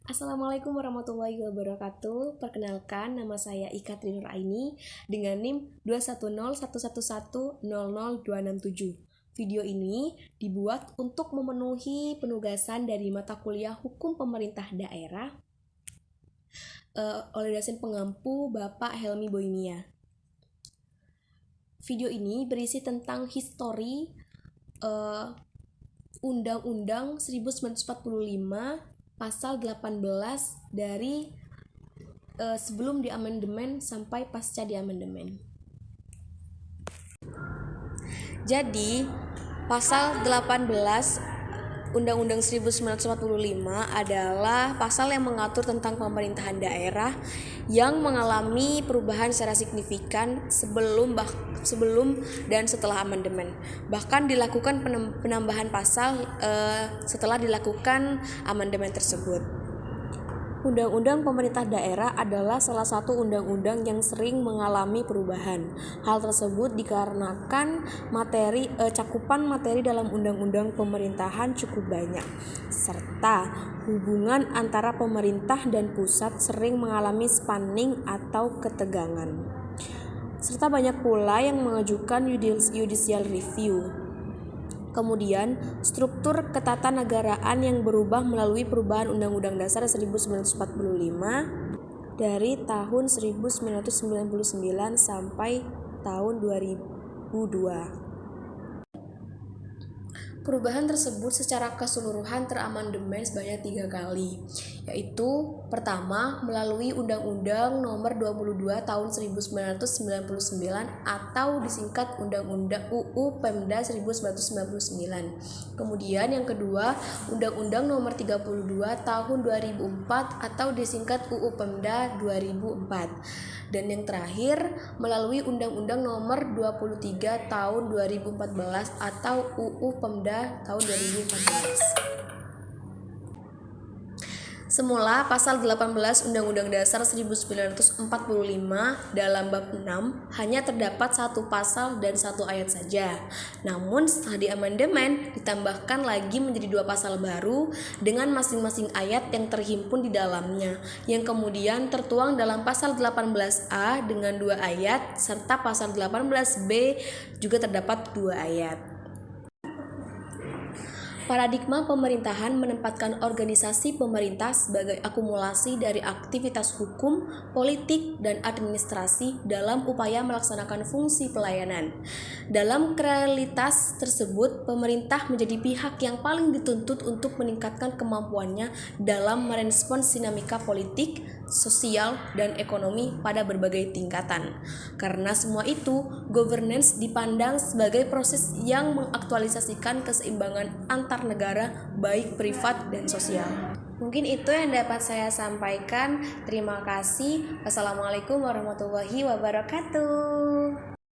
Assalamualaikum warahmatullahi wabarakatuh. Perkenalkan, nama saya Ika Trinur Aini dengan NIM 21011100267. Video ini dibuat untuk memenuhi penugasan dari mata kuliah Hukum Pemerintah Daerah oleh dosen pengampu Bapak Helmi Boimia. Video ini berisi tentang histori Undang-Undang 1945 Pasal 18 dari sebelum diamandemen sampai pasca diamandemen. Jadi, pasal 18 Undang-Undang 1945 adalah pasal yang mengatur tentang pemerintahan daerah yang mengalami perubahan secara signifikan sebelum dan setelah amandemen. Bahkan dilakukan penambahan pasal setelah dilakukan amandemen tersebut. Undang-Undang Pemerintah Daerah adalah salah satu undang-undang yang sering mengalami perubahan. Hal tersebut dikarenakan cakupan materi dalam undang-undang pemerintahan cukup banyak, serta hubungan antara pemerintah dan pusat sering mengalami spanning atau ketegangan. Serta banyak pula yang mengajukan judicial review. Kemudian, struktur ketatanegaraan yang berubah melalui perubahan Undang-Undang Dasar 1945 dari tahun 1999 sampai tahun 2002. Perubahan tersebut secara keseluruhan teramandemen sebanyak 3 kali, yaitu pertama melalui Undang-Undang Nomor 22 Tahun 1999 atau disingkat Undang-Undang UU Pemda 1999. Kemudian yang kedua, Undang-Undang Nomor 32 Tahun 2004 atau disingkat UU Pemda 2004. Dan yang terakhir melalui Undang-Undang Nomor 23 Tahun 2014 atau UU Pemda tahun 2014. Semula pasal 18 Undang-Undang Dasar 1945 dalam bab 6 hanya terdapat satu pasal dan satu ayat saja. Namun setelah diamandemen ditambahkan lagi menjadi 2 pasal baru dengan masing-masing ayat yang terhimpun di dalamnya, yang kemudian tertuang dalam pasal 18A dengan 2 ayat serta pasal 18B juga terdapat 2 ayat. Paradigma pemerintahan menempatkan organisasi pemerintah sebagai akumulasi dari aktivitas hukum, politik, dan administrasi dalam upaya melaksanakan fungsi pelayanan. Dalam realitas tersebut, pemerintah menjadi pihak yang paling dituntut untuk meningkatkan kemampuannya dalam merespons dinamika politik, sosial, dan ekonomi pada berbagai tingkatan. Karena semua itu, governance dipandang sebagai proses yang mengaktualisasikan keseimbangan antar negara baik privat dan sosial. Mungkin itu yang dapat saya sampaikan. Terima kasih. Wassalamualaikum warahmatullahi wabarakatuh.